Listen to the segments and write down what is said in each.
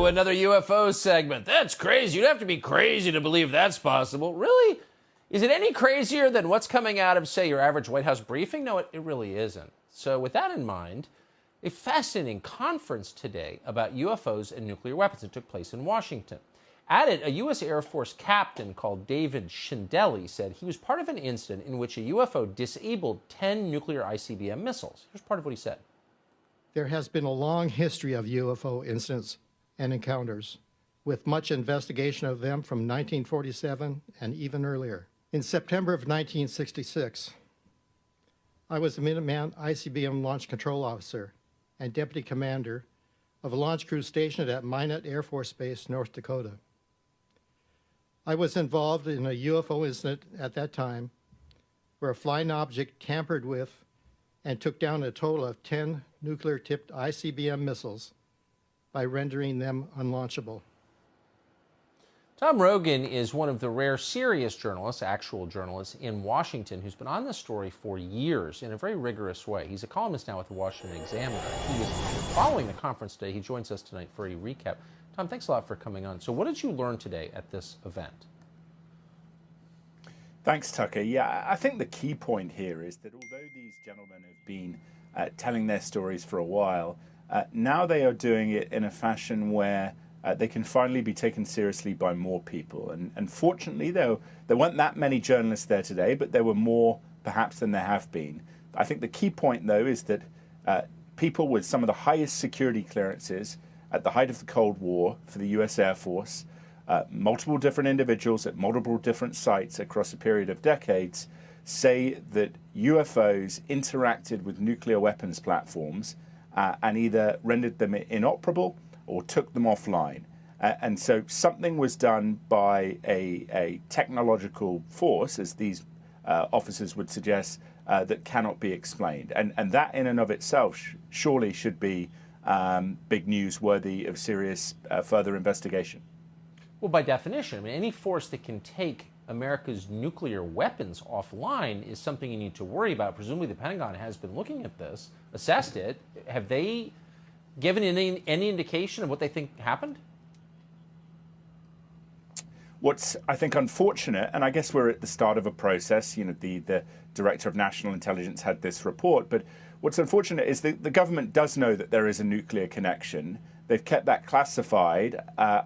another UFO segment. That's crazy. You'd have to be crazy to believe that's possible. Really? Is it any crazier than what's coming out of, say, your average White House briefing? No, it really isn't. So with that in mind, a fascinating conference today about UFOs and nuclear weapons. It took place in Washington. At it, a U.S. Air Force captain called David Shindeli said he was part of an incident in which a UFO disabled 10 nuclear ICBM missiles. Here's part of what he said. There has been a long history of UFO incidents and encounters, with much investigation of them from 1947 and even earlier. In September of 1966, I was the Minuteman ICBM Launch Control Officer and Deputy Commander of a launch crew stationed at Minot Air Force Base, North Dakota. I was involved in a UFO incident at that time where a flying object tampered with and took down a total of 10 nuclear-tipped ICBM missiles by rendering them unlaunchable. Tom Rogan is one of the rare serious journalists, actual journalists, in Washington who's been on this story for years in a very rigorous way. He's a columnist now with the Washington Examiner. He is following the conference today. He joins us tonight for a recap. Tom, thanks a lot for coming on. So what did you learn today at this event? Thanks, Tucker. Yeah, I think the key point here is that although these gentlemen have been telling their stories for a while, now they are doing it in a fashion where they can finally be taken seriously by more people. And fortunately, there weren't that many journalists there today, but there were more perhaps than there have been. I think the key point, though, is that people with some of the highest security clearances at the height of the Cold War for the U.S. Air Force, multiple different individuals at multiple different sites across a period of decades, say that UFOs interacted with nuclear weapons platforms and either rendered them inoperable or took them offline. And so something was done by a technological force, as these officers would suggest, that cannot be explained. And that in and of itself surely should be big news worthy of serious further investigation. Well, by definition, I mean, any force that can take America's nuclear weapons offline is something you need to worry about. Presumably the Pentagon has been looking at this, assessed it. Have they given any indication of what they think happened? What's, I think, unfortunate, and I guess we're at the start of a process, you know, the Director of National Intelligence had this report, but what's unfortunate is the government does know that there is a nuclear connection. They've kept that classified.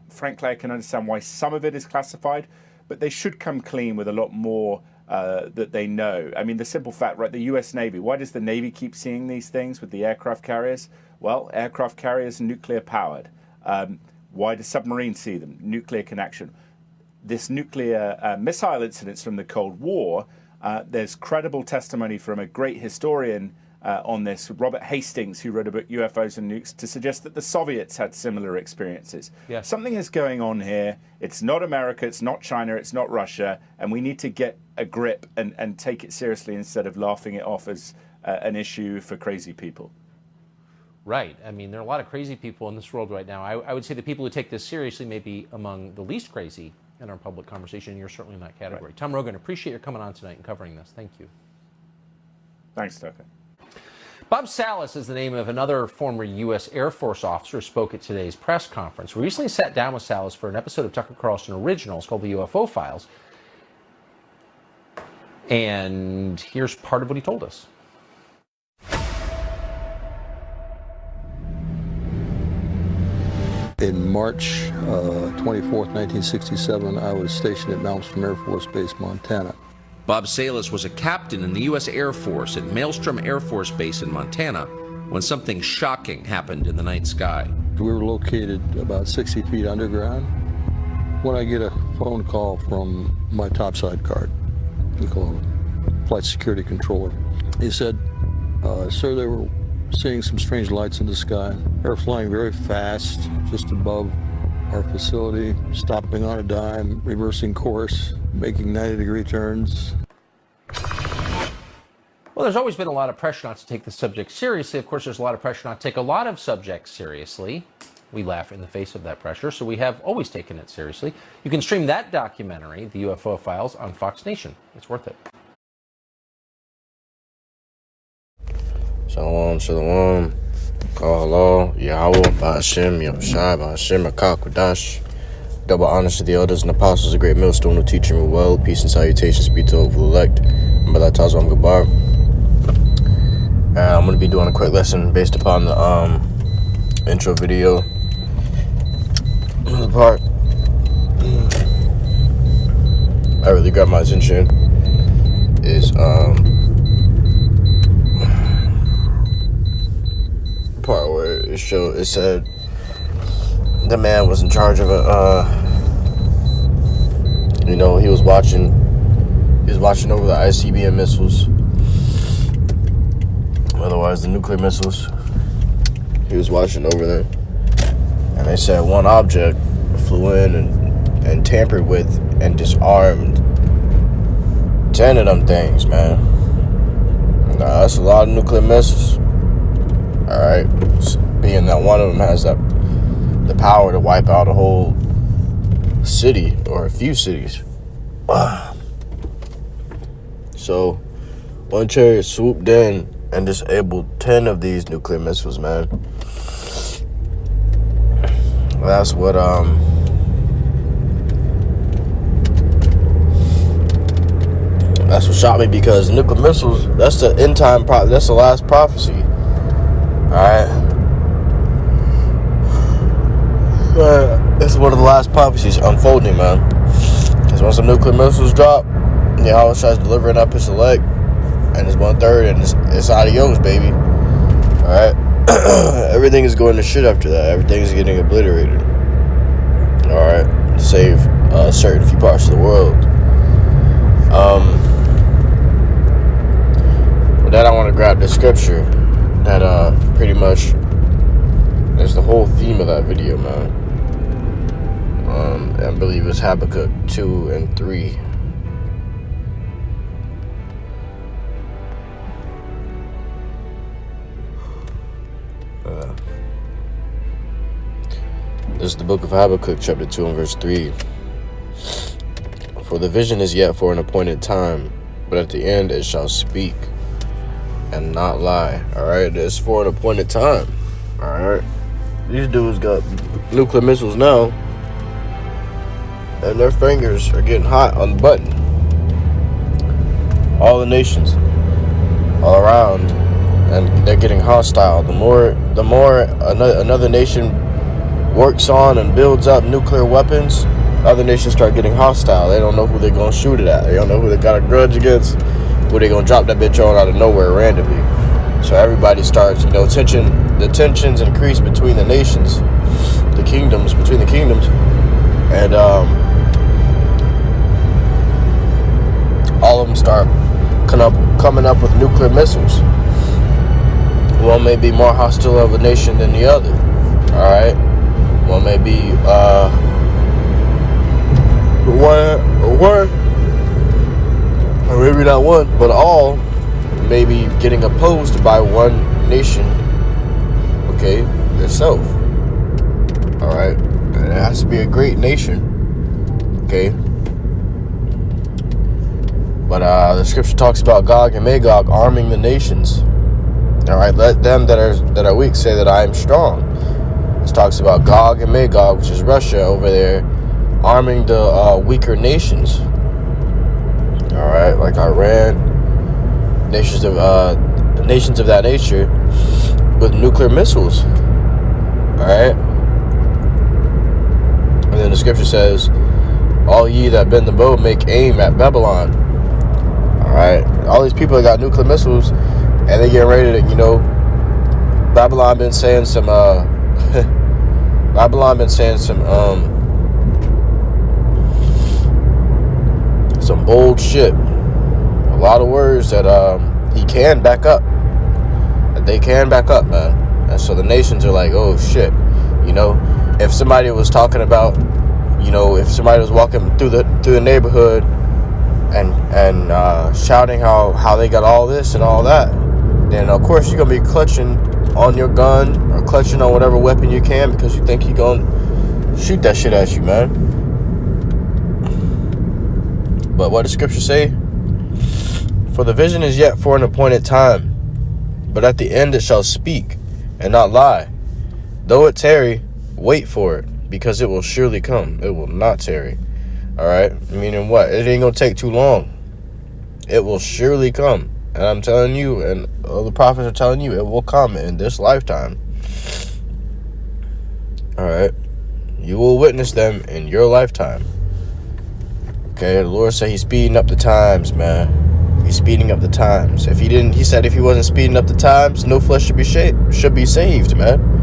Frankly, I can understand why some of it is classified, but they should come clean with a lot more that they know. I mean, the simple fact, right, the U.S. Navy, why does the Navy keep seeing these things with the aircraft carriers? Well, aircraft carriers are nuclear powered. Why do submarines see them? Nuclear connection. This nuclear missile incidents from the Cold War, there's credible testimony from a great historian on this, Robert Hastings, who wrote a book, UFOs and Nukes, to suggest that the Soviets had similar experiences. Yes. Something is going on here. It's not America, it's not China, it's not Russia, and we need to get a grip and take it seriously instead of laughing it off as an issue for crazy people. Right. I mean, there are a lot of crazy people in this world right now. I would say the people who take this seriously may be among the least crazy in our public conversation, and you're certainly in that category. Right. Tom Rogan, appreciate your coming on tonight and covering this. Thank you. Thanks, Tucker. Bob Salas is the name of another former U.S. Air Force officer who spoke at today's press conference. We recently sat down with Salas for an episode of Tucker Carlson Originals called The UFO Files. And here's part of what he told us. In March 24th, 1967, I was stationed at Malmstrom Air Force Base, Montana. Bob Salas was a captain in the U.S. Air Force at Maelstrom Air Force Base in Montana when something shocking happened in the night sky. We were located about 60 feet underground when I get a phone call from my topside guard, we call him flight security controller. He said, sir, they were seeing some strange lights in the sky. They were flying very fast just above our facility, stopping on a dime, reversing course, making 90-degree turns. Well, there's always been a lot of pressure not to take the subject seriously. Of course, there's a lot of pressure not to take a lot of subjects seriously. We laugh in the face of that pressure, so we have always taken it seriously. You can stream that documentary, The UFO Files, on Fox Nation. It's worth it. Shalom, shalom. HALAL, YAHAWAH, BAHASHAM, BAHASHAM, HAKAKWADASH. Double honors to the elders and apostles, a great millstone will teach him well. Peace and salutations be to all who elect. I'm Gabar. I'm going to be doing a quick lesson based upon the intro video. The part that really got my attention is part where it said the man was in charge of he was watching over the ICBM missiles, otherwise the nuclear missiles. He was watching over them, and they said one object flew in and tampered with and disarmed 10 of them things, man. Now, that's a lot of nuclear missiles. Alright, being that one of them has the power to wipe out a whole city or a few cities. So, one chariot swooped in and disabled 10 of these nuclear missiles, man. That's what shot me, because nuclear missiles, that's the end time that's the last prophecy. Alright. This is one of the last prophecies unfolding, man. Because once the nuclear missiles drop, YAHAWASHI is delivering up his elect, and it's 1/3, and it's adios, baby. Alright. Everything is going to shit after that. Everything is getting obliterated. Alright. Save certain few parts of the world. With that, I want to grab the scripture that pretty much is the whole theme of that video, man. I believe it's Habakkuk 2 and 3. This is the book of Habakkuk, chapter 2 and verse 3. For the vision is yet for an appointed time, but at the end it shall speak and not lie. Alright, it's for an appointed time. Alright. These dudes got nuclear missiles now, and their fingers are getting hot on the button. All the nations all around, and they're getting hostile. The more another nation works on and builds up nuclear weapons, other nations start getting hostile. They don't know who they're gonna shoot it at. They don't know who they got a grudge against, who they gonna drop that bitch on out of nowhere randomly. So everybody starts, the tensions increase between the nations, between the kingdoms, and all of them start coming up with nuclear missiles. One may be more hostile of a nation than the other. Alright? One may be or maybe not one, but all may be getting opposed by one nation, okay, itself. Alright? And it has to be a great nation, okay? But the scripture talks about Gog and Magog arming the nations. Alright, let them that are weak say that I am strong. It talks about Gog and Magog, which is Russia over there, arming the weaker nations. Alright, like Iran, nations of that nature with nuclear missiles. Alright? And then the scripture says, all ye that bend the bow make aim at Babylon. Alright? All these people that got nuclear missiles, and they get ready to, Babylon been saying some some bold shit. A lot of words that he can back up. That they can back up, man. And so the nations are like, oh shit. If somebody was talking about, if somebody was walking through the neighborhood and shouting how they got all this and all that, then of course you're gonna be clutching on your gun or clutching on whatever weapon you can, because you think he gonna shoot that shit at you, man. But what does scripture say? For the vision is yet for an appointed time, but at the end it shall speak and not lie. Though it tarry, wait for it, because it will surely come. It will not tarry. All right? Meaning what? It ain't going to take too long. It will surely come. And I'm telling you, and all the prophets are telling you, it will come in this lifetime. All right? You will witness them in your lifetime. Okay? The Lord said he's speeding up the times, man. He's speeding up the times. If he didn't, he said if he wasn't speeding up the times, no flesh should be saved, man.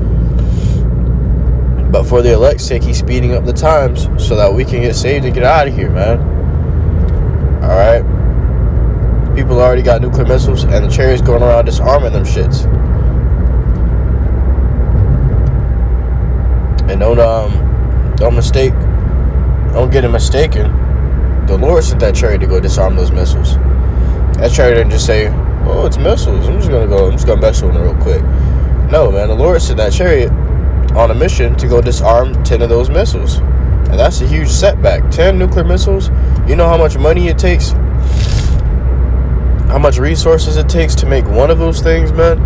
But for the elect's sake, he's speeding up the times so that we can get saved and get out of here, man. All right. People already got nuclear missiles, and the chariots going around disarming them shits. And don't get it mistaken. The Lord sent that chariot to go disarm those missiles. That chariot didn't just say, "Oh, it's missiles. I'm just gonna mess with them real quick." No, man. The Lord sent that chariot on a mission to go disarm 10 of those missiles, and that's a huge setback. 10 nuclear missiles. You know how much money it takes, how much resources it takes to make one of those things, man.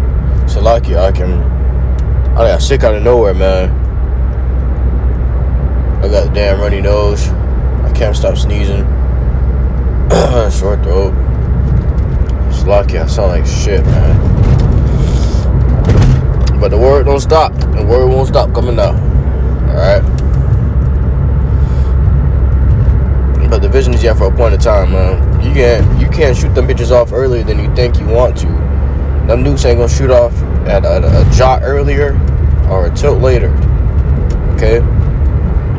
So lucky I got sick out of nowhere, man. I got a damn runny nose. I can't stop sneezing. Sore throat. It's lucky I sound like shit, man. But the word don't stop. The word won't stop coming out. Alright? But the vision is yet for a point of time, man. You can't shoot them bitches off earlier than you think you want to. Them nukes ain't gonna shoot off at a jot earlier or a tilt later. Okay?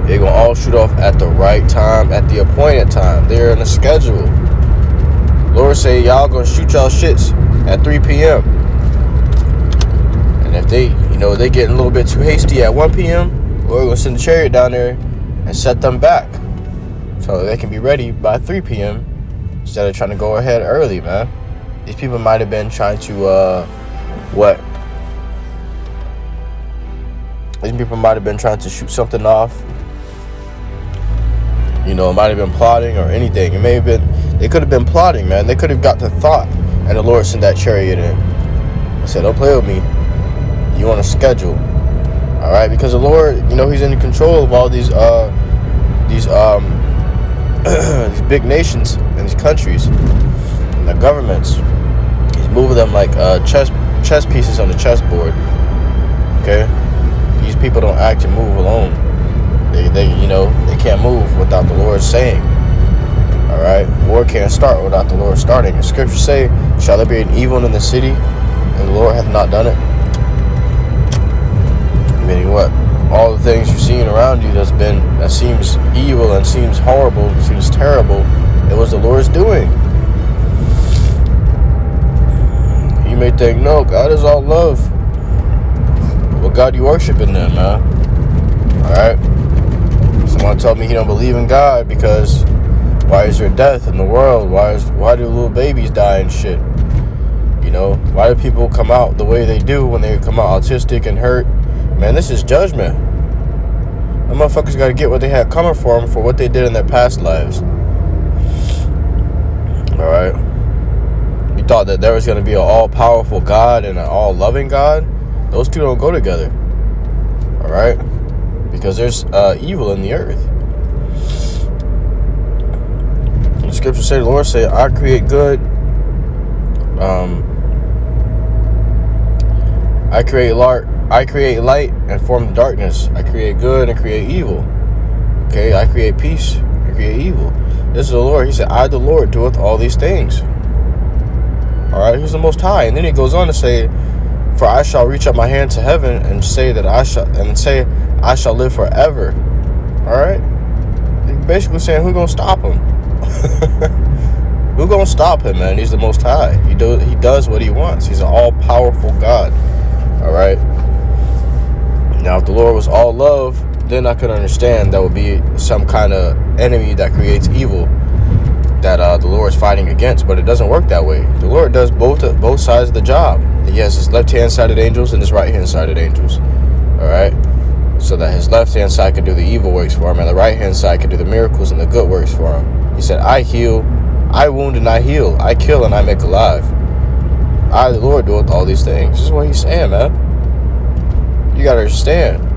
They're gonna all shoot off at the right time, at the appointed time. They're in a schedule. Lord say y'all gonna shoot y'all shits at 3 p.m. And if they getting a little bit too hasty at 1 p.m., we're gonna send the chariot down there and set them back so they can be ready by 3 p.m. instead of trying to go ahead early, man. These people might have been trying to These people might have been trying to shoot something off. It might have been plotting or anything. They could have been plotting, man. They could have got the thought, and the Lord sent that chariot in. I said, don't play with me. You on a schedule. All right? Because the Lord, he's in control of all these these big nations and these countries and the governments. He's moving them like chess pieces on the chessboard. Okay? These people don't act and move alone. They can't move without the Lord saying. All right, war can't start without the Lord starting. The scriptures say, "Shall there be an evil in the city, and the Lord hath not done it?" Meaning what? All the things you're seeing around you that seems evil and seems horrible, and seems terrible, it was the Lord's doing. You may think, no, God is all love. What God you worshiping then, man? All right. Someone told me he don't believe in God because why is there death in the world? Why do little babies die and shit? Why do people come out the way they do when they come out autistic and hurt? Man, this is judgment. The motherfuckers got to get what they had coming for them for what they did in their past lives. All right. You thought that there was going to be an all-powerful God and an all-loving God? Those two don't go together. All right. Because there's evil in the earth. The scriptures say, the Lord say, I create good. I create light and form the darkness. I create good and create evil. Okay, I create peace and create evil. This is the Lord. He said, I, the Lord, doeth all these things. All right, he's the Most High. And then he goes on to say, for I shall reach up my hand to heaven and say I shall live forever. All right? He's basically saying, who's going to stop him? Who's going to stop him, man? He's the Most High. He does what he wants. He's an all-powerful God. All right? Now, if the Lord was all love, then I could understand that would be some kind of enemy that creates evil that the Lord is fighting against. But it doesn't work that way. The Lord does both sides of the job. He has his left-hand sided angels and his right-hand sided angels. All right? So that his left-hand side can do the evil works for him, and the right-hand side can do the miracles and the good works for him. He said, I heal, I wound and I heal, I kill and I make alive. I, the Lord, doeth all these things. This is what he's saying, man. You gotta understand.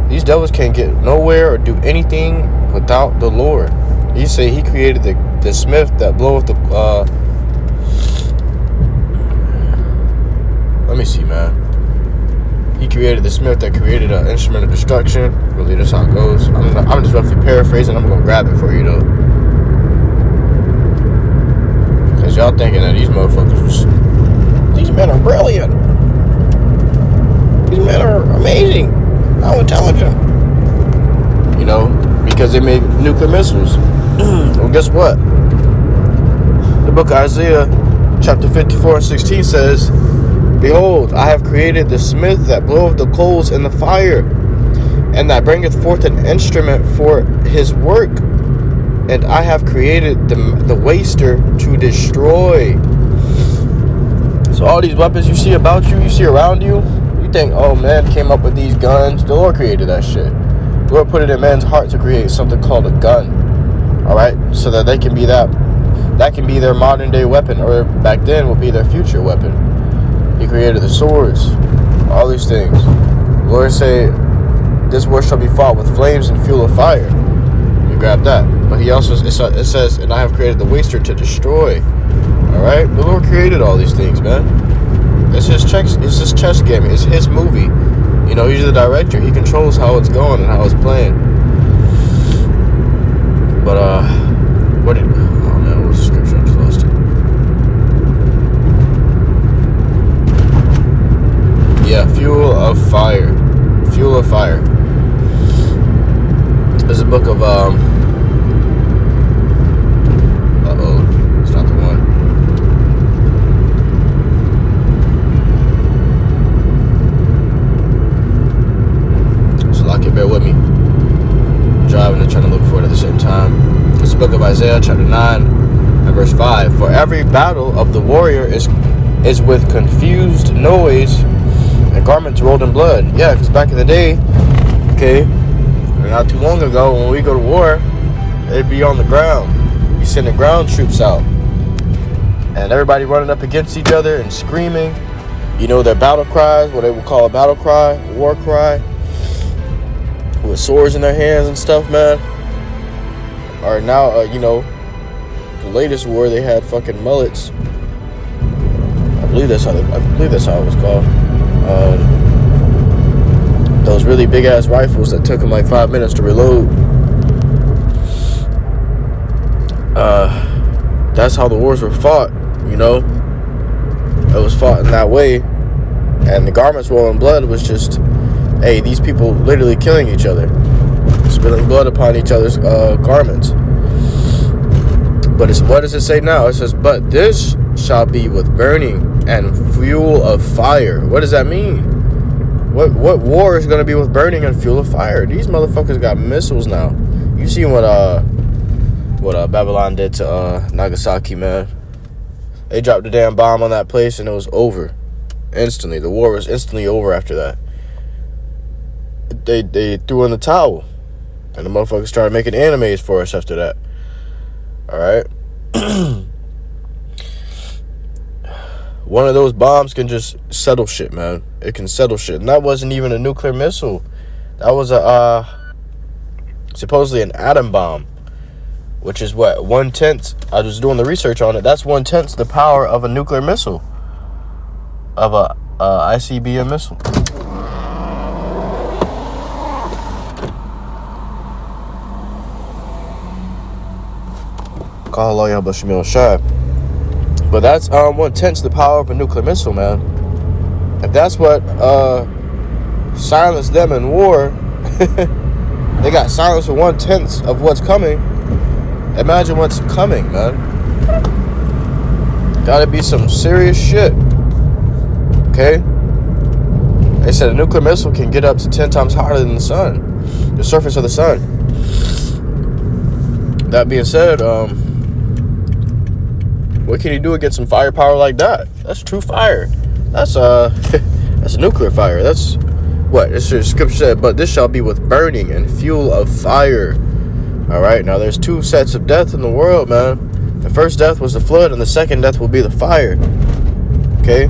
These devils can't get nowhere or do anything without the Lord. He say he created the smith that bloweth the let me see, man. He created the smith that created an instrument of destruction. Really, that's how it goes. I'm just roughly paraphrasing. I'm gonna grab it for you though, cause y'all thinking that these men are brilliant. These men are amazing. How intelligent. You know, because they made nuclear missiles. Well, guess what? The book of Isaiah, chapter 54:16 says, "Behold, I have created the smith that bloweth the coals in the fire, and that bringeth forth an instrument for his work. And I have created the waster to destroy." So all these weapons you see about you, you see around you, you think, oh, man came up with these guns. The Lord created that shit. The Lord put it in man's heart to create something called a gun. All right, so that they can be that can be their modern day weapon, or back then would be their future weapon. He created the swords, all these things. The Lord said, "This war shall be fought with flames and fuel of fire." You grab that. But he also it says, "And I have created the waster to destroy." All right, the Lord created all these things, man. It's his chess game. It's his movie. You know, he's the director. He controls how it's going and how it's playing. But oh man, what was the scripture? I just lost it. Yeah, fuel of fire. Fuel of fire. There's a book of it's not the one. So lock it, bear with me. I'm driving and trying to look for it at the same time. It's the book of Isaiah, chapter 9 and verse 5. "For every battle of the warrior is with confused noise and garments rolled in blood." Yeah, because back in the day, okay, not too long ago, when we go to war, they'd be on the ground. You sending ground troops out, and everybody running up against each other and screaming. You know, their battle cries, what they would call a battle cry, a war cry, with swords in their hands and stuff, man. Or now, you know, the latest war, they had fucking mullets. I believe that's how it was called. Those really big ass rifles that took them like 5 minutes to reload. That's how the wars were fought, you know. It was fought in that way. And the garments rolling blood was just, hey, these people literally killing each other, spilling blood upon each other's garments. But what does it say now? It says, "But this shall be with burning and fuel of fire." What does that mean? What war is going to be with burning and fuel of fire? These motherfuckers got missiles now. You see what Babylon did to Nagasaki, man. They dropped a damn bomb on that place and it was over instantly. The war was instantly over after that. They threw in the towel, and the motherfuckers started making animes for us after that. All right. One of those bombs can just settle shit, man. It can settle shit. And that wasn't even a nuclear missile. That was supposedly an atom bomb, which is what, 1/10. I was doing the research on it. That's 1/10 the power of a nuclear missile, of a ICBM missile. YAHAWASHI. But that's 1/10 the power of a nuclear missile, man. If that's what silenced them in war, they got silenced for 1/10 of what's coming. Imagine what's coming, man. Gotta be some serious shit. Okay? They said a nuclear missile can get up to 10 times hotter than the sun, the surface of the sun. That being said, what can you do against some firepower like that? That's true fire. That's that's nuclear fire. That's what this scripture said. "But this shall be with burning and fuel of fire." All right. Now there's two sets of death in the world, man. The first death was the flood, and the second death will be the fire. Okay.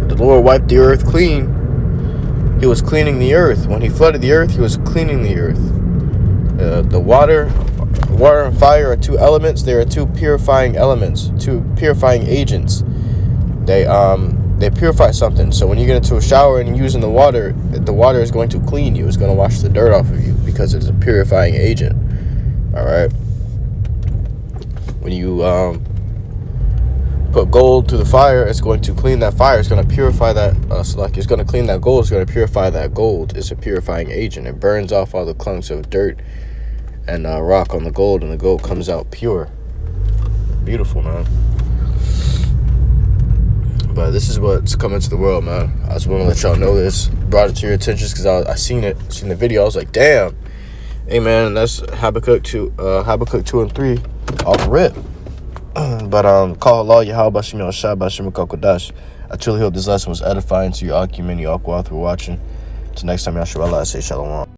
The Lord wiped the earth clean He was cleaning the earth. When he flooded the earth, he was cleaning the earth. The water and fire are two elements. They are two purifying elements, two purifying agents. They purify something. So when you get into a shower and you're using the water is going to clean you. It's going to wash the dirt off of you because it's a purifying agent. All right. When you put gold to the fire, it's going to clean that fire. It's going to purify that. It's going to clean that gold. It's going to purify that gold. It's a purifying agent. It burns off all the clumps of dirt and rock on the gold, and the gold comes out pure. Beautiful, man. But this is what's coming to the world, man. I just want to let y'all know this. Brought it to your attention because I seen the video. I was like, damn. Hey, man, that's Habakkuk 2 and 3 off rip. But call halal YAHAWASHI BAHASHAM Kokodash. I truly hope this lesson was edifying to your argument, y'all for watching. Till next time, Yahshua, I say shalom.